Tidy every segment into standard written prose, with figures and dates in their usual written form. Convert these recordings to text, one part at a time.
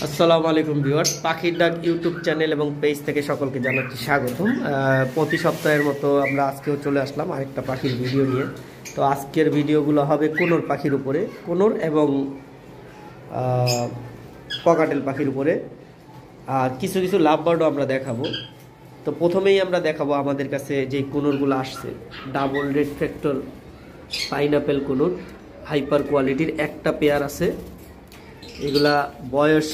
আসসালামু আলাইকুম ভিউয়ার্স, পাখির ডাক ইউটিউব চ্যানেল এবং পেজ থেকে সকলকে জানাচ্ছি স্বাগতম। প্রতি সপ্তাহের মতো আমরা আজকেও চলে আসলাম আরেকটা পাখির ভিডিও নিয়ে। তো আজকের ভিডিওগুলো হবে কোনোর পাখির উপরে, কোনোর এবং ককাটেল পাখির উপরে, আর কিছু কিছু লাভ বার্ডও আমরা দেখাবো। তো প্রথমেই আমরা দেখাবো আমাদের কাছে যে কোনোরগুলো আসছে, ডাবল রেড ফ্যাক্টর পাইনাপেল কোনোর হাইপার কোয়ালিটির একটা পেয়ার আছে। এগুলা বয়স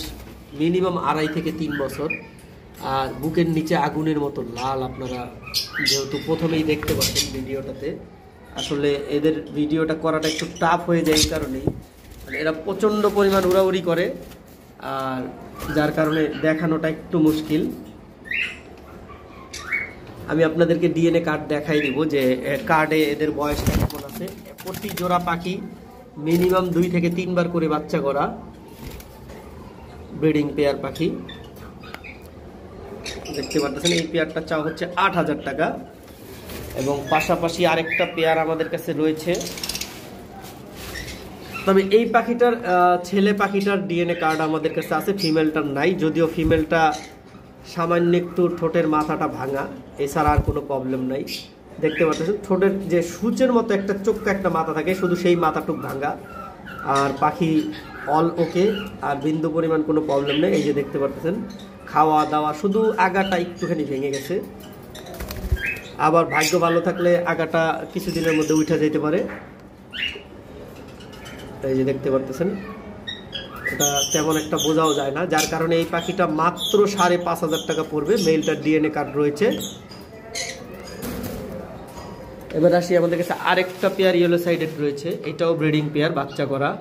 মিনিমাম 2.5 থেকে 3 বছর, আর বুকের নিচে আগুনের মতো লাল। আপনারা যেহেতু প্রথমেই দেখতে পাচ্ছেন ভিডিওটাতে, আসলে এদের ভিডিওটা করাটা একটু টাফ হয়ে যায় এই কারণেই, মানে এরা প্রচণ্ড পরিমাণ উড়াউড়ি করে, আর যার কারণে দেখানোটা একটু মুশকিল। আমি আপনাদেরকে ডিএনএ কার্ড দেখাই দিব যে কার্ডে এদের বয়সটা কেমন আছে। প্রতি জোড়া পাখি মিনিমাম 2 থেকে 3 বার করে বাচ্চা করা ব্রিডিং পেয়ার পাখি দেখতে পাচ্ছেন। এই পেয়ারটা চাওয়া হচ্ছে 8,000 টাকা, এবং পাশাপাশি আরেকটা পেয়ার আমাদের কাছে রয়েছে। তবে এই পাখিটার ছেলে পাখিটার ডিএনএ কার্ড আমাদের কাছে আছে, ফিমেলটার নাই। যদিও ফিমেলটা সামান্য একটু ঠোঁটের মাথাটা ভাঙা, এছাড়া আর কোনো প্রবলেম নাই। দেখতে পাচ্ছেন ঠোঁটের যে সূচের মতো একটা চোখা একটা মাথা থাকে, শুধু সেই মাথাটুক ভাঙা, আর পাখি অল ওকে, আর বিন্দু পরিমাণ কোনো প্রবলেম নেই। এই যে দেখতে পাচ্ছেন খাওয়া দাওয়া, শুধু আগাটা একটুখানি ভেঙে গেছে। আবার ভাগ্য ভালো থাকলে আগাটা কিছুদিনের মধ্যে উঠে যেতে পারে। এই যে দেখতে পাচ্ছেন, এটা তেমন একটা বোঝাও যায় না, যার কারণে এই পাখিটা মাত্র 5,500 টাকা পড়বে। মেলটার ডিএনএ কার্ড রয়েছে। এবার আসি, আমাদের কাছে আরেকটা পেয়ার ইয়েলো সাইডেড রয়েছে, এটাও ব্রিডিং পেয়ার, বাচ্চা করা।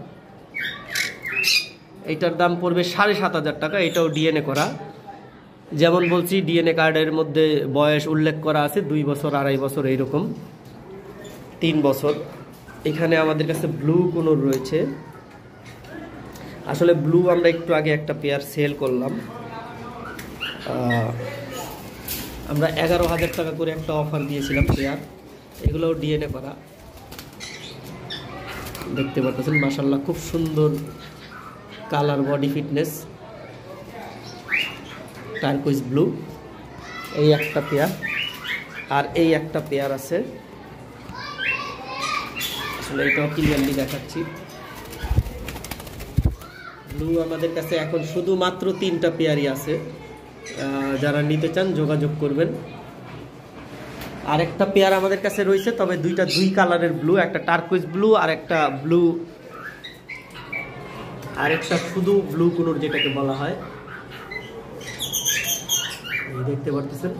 এটার দাম পড়বে 7,500 টাকা। এটাও ডিএনএ করা। যেমন বলছি, ডিএনএ কার্ডের মধ্যে বয়স উল্লেখ করা আছে 2 বছর, 2.5 বছর, এইরকম 3 বছর। এখানে আমাদের কাছে ব্লু কোনোর রয়েছে। আসলে ব্লু আমরা একটু আগে একটা পেয়ার সেল করলাম, আমরা 11,000 টাকা করে একটা অফার দিয়েছিলাম পেয়ার। এগুলোও ডিএনএ করা। দেখতে পাচ্ছেন মাশাআল্লাহ খুব সুন্দর colour, body fitness, turquoise blue. এই একটা পেয়ার, আর এই একটা পেয়ার আছে। আসলে এটাও ক্লিয়ারলি দেখাচ্ছি। ব্লু আমাদের কাছে এখন শুধুমাত্র 3টা পেয়ারই আছে। যারা নিতে চান যোগাযোগ করবেন। আরেকটা পেয়ার আমাদের কাছে রয়েছে, তবে দুইটা 2 কালারের ব্লু, একটা টার্কুইজ ব্লু আর একটা ব্লু, আরেকটা শুধু ব্লু কোনোর যেটাকে বলা হয়। দেখতে পাচ্ছেন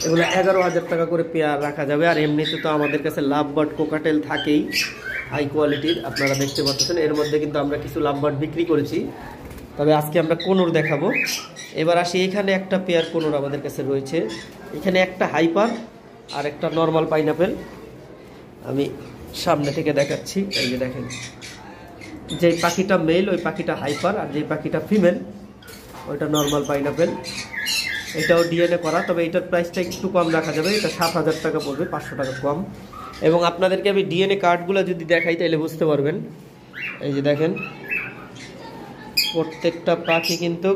এগুলো 11,000 টাকা করে পেয়ার রাখা যাবে। আর এমনিতে তো আমাদের কাছে লাভ বার্ড কোকাটেল থাকেই হাই কোয়ালিটির, আপনারা দেখতে পাচ্ছেন। এর মধ্যে কিন্তু আমরা কিছু লাভ বার্ড বিক্রি করেছি, তবে আজকে আমরা কোনোর দেখাবো। এবার আসি, এখানে একটা পেয়ার কোনোর আমাদের কাছে রয়েছে। এখানে একটা হাইপার আর একটা নর্মাল পাইনাপেল। আমি সামনে থেকে দেখাচ্ছি। এই যে দেখেন, যে পাখিটা মেল ওই পাখিটা হাইপার, আর যে পাখিটা ফিমেল ওইটা নর্মাল পাইনাপেল। এটাও ডিএনএ করা, তবে এটার প্রাইসটা একটু কম রাখা যাবে। এটা 7,000 টাকা পড়বে, 500 টাকা কম। এবং আপনাদেরকে আমি ডিএনএ কার্ডগুলো যদি দেখাই তাহলে বুঝতে পারবেন। এই যে দেখেন, প্রত্যেকটা পাখি কিন্তু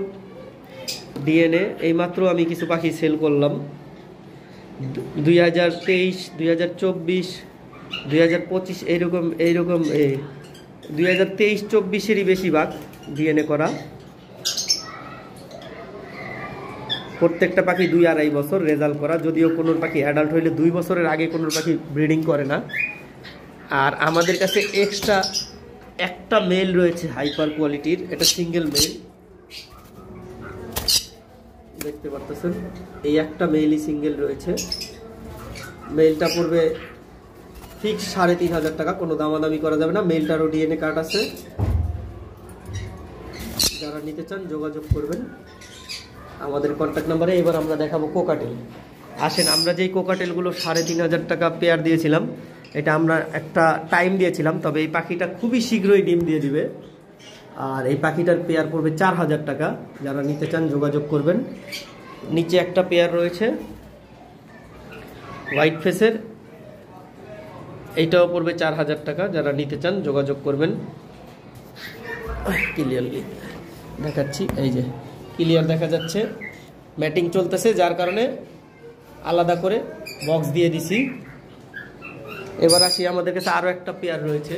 ডিএনএ। এইমাত্র আমি কিছু পাখি সেল করলাম 2023, 2024, 2025, এইরকম 2023-24-এরই বেশিরভাগ ডিএনএ করা। প্রত্যেকটা পাখি 2-2.5 বছর রেজাল্ট করা। যদিও কোনো পাখি অ্যাডাল্ট হইলে 2 বছরের আগে কোনো পাখি ব্রিডিং করে না। আর আমাদের কাছে এক্সট্রা একটা মেল রয়েছে হাইপার কোয়ালিটির, এটা সিঙ্গেল মেল। দেখতে পাচ্ছেন এই একটা মেলই সিঙ্গেল রয়েছে। মেলটা পড়বে ফিক্স 3,500 টাকা, কোনো দামাদামি করা যাবে না। মেলটারও ডিএনএ কার্ড আছে, যারা নিতে চান যোগাযোগ করবেন আমাদের কন্ট্যাক্ট নাম্বারে। এবার আমরা দেখাবো কোকাটেল। আসেন, আমরা যেই কোকাটেলগুলো 3,500 টাকা পেয়ার দিয়েছিলাম, এটা আমরা একটা টাইম দিয়েছিলাম, তবে এই পাখিটা খুবই শীঘ্রই ডিম দিয়ে দিবে। আর এই পাখিটার পেয়ার পড়বে 4,000 টাকা। যারা নিতে চান যোগাযোগ করবেন। নিচে একটা পেয়ার রয়েছে হোয়াইট ফেসের, এইটাও পড়বে 4,000 টাকা। যারা নিতে চান যোগাযোগ করবেন। ক্লিয়ারলি দেখাচ্ছি, এই যে ক্লিয়ার দেখা যাচ্ছে। ম্যাটিং চলতেছে, যার কারণে আলাদা করে বক্স দিয়ে দিছি। এবার আসি, আমাদের কাছে আরও একটা পেয়ার রয়েছে,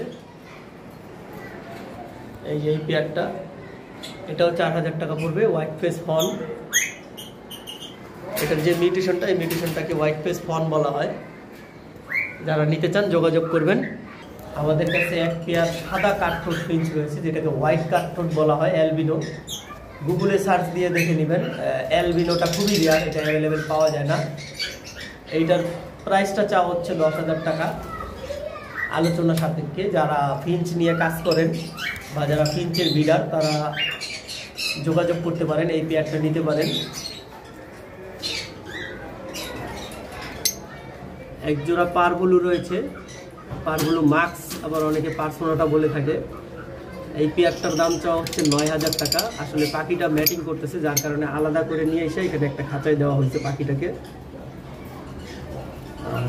এই যে এই পেয়ারটা, এটাও 4000 টাকা পড়বে। হোয়াইট ফেস ফন, এটার যে মিউটেশনটা, এই মিউটেশনটাকে হোয়াইট ফেস ফন বলা হয়। যারা নিতে চান যোগাযোগ করবেন। আমাদের কাছে এক পেয়ার সাদা কাঠঠোঁট ফিঞ্চ রয়েছে, যেটাকে হোয়াইট কাঠঠোঁট বলা হয়, অ্যালবিনো। গুগলে সার্চ দিয়ে দেখে নেবেন, অ্যালবিনোটা খুবই রেয়ার, এটা অ্যাভেলেবেল পাওয়া যায় না। এইটার প্রাইসটা চাওয়া হচ্ছে 10,000 টাকা, আলোচনা সাপেক্ষে। যারা ফিঞ্চ নিয়ে কাজ করেন বা যারা ফিঞ্চের বিডার, তারা যোগাযোগ করতে পারেন, এই পেয়ারটা নিতে পারেন। এক জোড়া পারবুলু রয়েছে, পারবুলু মাক্স, আবার অনেকে পার্সোনাটা বলে থাকে। এই পেয়ারটার দাম চাওয়া হচ্ছে 9,000 টাকা। আসলে পাখিটা ম্যাটিং করতেছে, যার কারণে আলাদা করে নিয়ে এসে এখানে একটা খাঁচায় দেওয়া হয়েছে পাখিটাকে।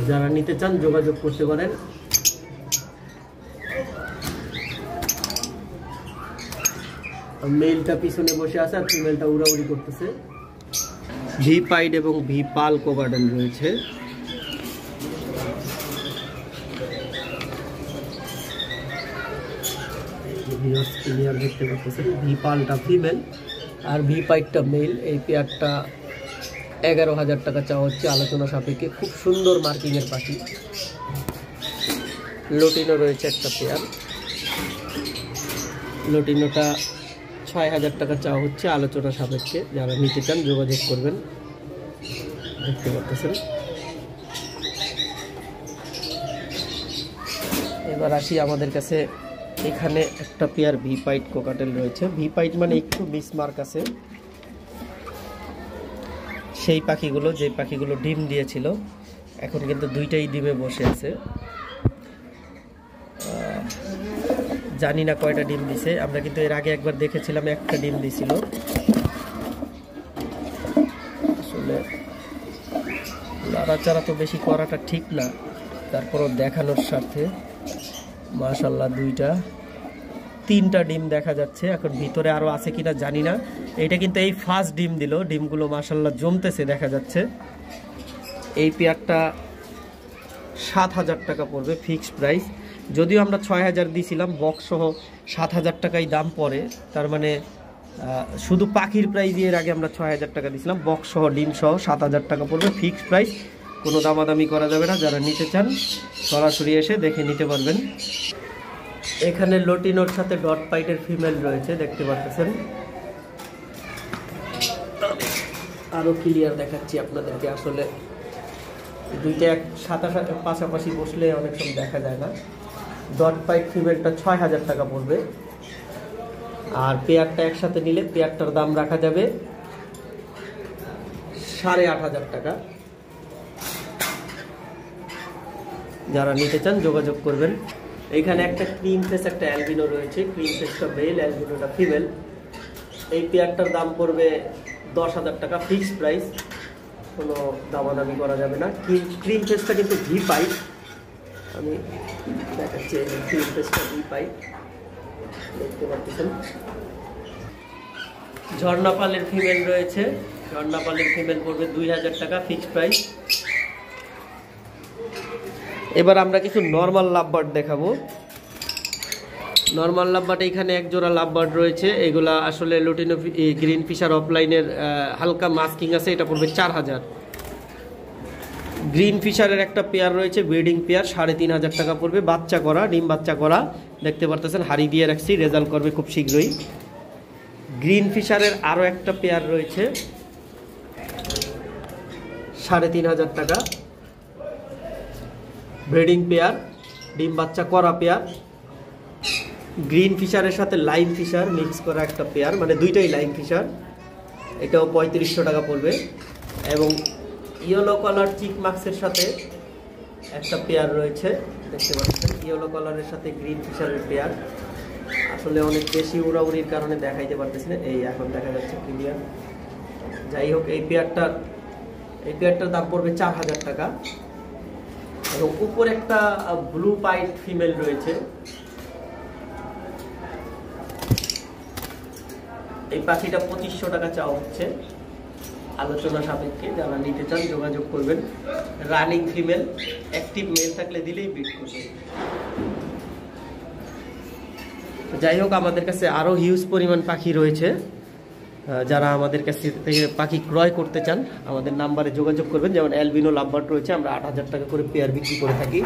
যারা নিতে চান যোগাযোগ করতে পারেন। মেলটা পিছনে বসে আছে আর ফিমেলটা উড়াউড়ি করতেছে। ভি পাইড এবং ভি পাল কোকাটেল রয়েছে। ক্লিয়ার দেখতে পাচ্ছেন, ভি পালটা ফিমেল আর ভি পাইডটা মেল। এই পেয়ারটা 11,000 টাকা চাওয়া হচ্ছে, আলোচনা সাপেক্ষে। খুব সুন্দর মার্কিংয়ের পাখি। লোটিনো রয়েছে একটা পেয়ার, লোটিনোটা 6,000 টাকা চাওয়া হচ্ছে, আলোচনা সাপেক্ষে। যারা নিতে চান যোগাযোগ করবেন। দেখতে পাচ্ছেন। এবার আসি, আমাদের কাছে এখানে একটা পেয়ার ভি পাইড কোকাটেল রয়েছে। ভি পাইড মানে একটু মিসমার্ক আছে, সেই পাখিগুলো, যে পাখিগুলো ডিম দিয়েছিল, এখন কিন্তু দুইটাই ডিমে বসে আছে। জানি না কয়টা ডিম দিছে, আমরা কিন্তু এর আগে একবার দেখেছিলাম একটা ডিম দিছিল। আসলে লড়াচাড়া তো বেশি করাটা ঠিক না, তারপরও দেখানোর স্বার্থে। মাশাআল্লাহ, তিনটা ডিম দেখা যাচ্ছে। এখন ভিতরে আরো আছে কিনা জানি না। এটা কিন্তু এই ফার্স্ট ডিম দিল, ডিমগুলো মাশাআল্লাহ জমতেছে দেখা যাচ্ছে। এই পেয়ারটা 7,000 টাকা পড়বে, ফিক্সড প্রাইস। যদিও আমরা 6,000 দিয়েছিলাম, বক্স সহ 7,000 টাকাই দাম পড়ে। তার মানে শুধু পাখির প্রাইস দিয়ে এর আগে আমরা 6,000 টাকা দিয়েছিলাম, বক্স সহ ডিম সহ 7,000 টাকা পড়বে, ফিক্সড প্রাইস। কোনো দামাদামি করা যাবে না। যারা নিতে চান সরাসরি এসে দেখে নিতে পারবেন। এখানে লোটিনোর সাথে ডট পাইটের ফিমেল রয়েছে, দেখতে পাচ্ছেন। আরো ক্লিয়ার দেখাচ্ছি আপনাদেরকে। আসলে দুইটা সাথে পাশাপাশি বসলে অনেক সময় দেখা যায় না। ডট পাইট ফিমেলটা 6,000 টাকা পড়বে, আর পেয়ারটা একসাথে নিলে পেয়ারটার দাম রাখা যাবে 8,500 টাকা। যারা নিতে চান যোগাযোগ করবেন। এইখানে একটা ক্রিম ফেস, একটা অ্যালবিনো রয়েছে। ক্রিম ফেসটা মেল, অ্যালবিনোটা ফিমেল। এই পেয়ারটার দাম পড়বে 10,000 টাকা, ফিক্সড প্রাইস। কোনো দামাদামি করা যাবে না। ক্রিম ফেসটা কিন্তু ভি পাইপ, আমি দেখাচ্ছি। ক্রিম ফেসটা ভি পাইপ, দেখতে পাচ্ছেন। ঝর্ণাপালের ফিমেল রয়েছে, ঝর্ণাপালের ফিমেল পড়বে 2,000 টাকা, ফিক্সড প্রাইস। এবার আমরা কিছু নর্মাল লাভবার্ড দেখাবো। নর্মাল লাভবার্ড, এখানে এক জোড়া লাভবার্ড রয়েছে। এগুলা আসলে লুটিনো গ্রিন ফিশার অফলাইনের হালকা মাস্কিং আছে, এটা পড়বে 4,000। গ্রিন ফিশারের একটা পেয়ার রয়েছে, ব্রিডিং পেয়ার, 3,500 টাকা পড়বে, বাচ্চা করা, ডিম বাচ্চা করা। দেখতে পারতেছেন, হাড়ি দিয়ে রাখছি, রেজাল্ট করবে খুব শীঘ্রই। গ্রিন ফিশারের আরও একটা পেয়ার রয়েছে, 3,500 টাকা, ব্রিডিং পেয়ার, ডিম বাচ্চা করা পেয়ার। গ্রিন ফিশারের সাথে লাইম ফিশার মিক্স করা একটা পেয়ার, মানে দুইটাই লাইম ফিশার, এটাও 3,500 টাকা পড়বে। এবং ইয়েলো কালার চিক মাক্সের সাথে একটা পেয়ার রয়েছে, দেখতে পাচ্ছেন। ইয়েলো কালারের সাথে গ্রিন ফিশারের পেয়ার। আসলে অনেক বেশি উড়াউড়ির কারণে দেখাইতে পারতেছি না, এই এখন দেখা যাচ্ছে ক্লিয়ার। যাই হোক, এই পেয়ারটার দাম পড়বে 4,000 টাকা। এবং উপরে একটা ব্লু পাইট ফিমেল রয়েছে, এই পাখিটা 2500 টাকা চাওয়া হচ্ছে, আলোচনা সাপেক্ষে। যারা নিতে চান যোগাযোগ করবেন। রানিং ফিমেল, অ্যাক্টিভ মেল থাকলে দিলেই ব্রিড করবে। যাই হোক, আমাদের কাছে আরও হিউজ পরিমাণ পাখি রয়েছে। যারা আমাদের কাছে থেকে পাখি ক্রয় করতে চান আমাদের নাম্বারে যোগাযোগ করবেন। যেমন অ্যালবিনো লাভবার্ড রয়েছে, আমরা 8000 টাকা করে পেয়ার বিক্রি করে থাকি।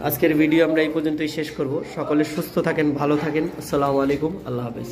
আজকের ভিডিও আমরা এই পর্যন্তই শেষ করব। সকলে সুস্থ থাকেন, ভালো থাকেন। আসসালামু আলাইকুম, আল্লাহ হাফেজ।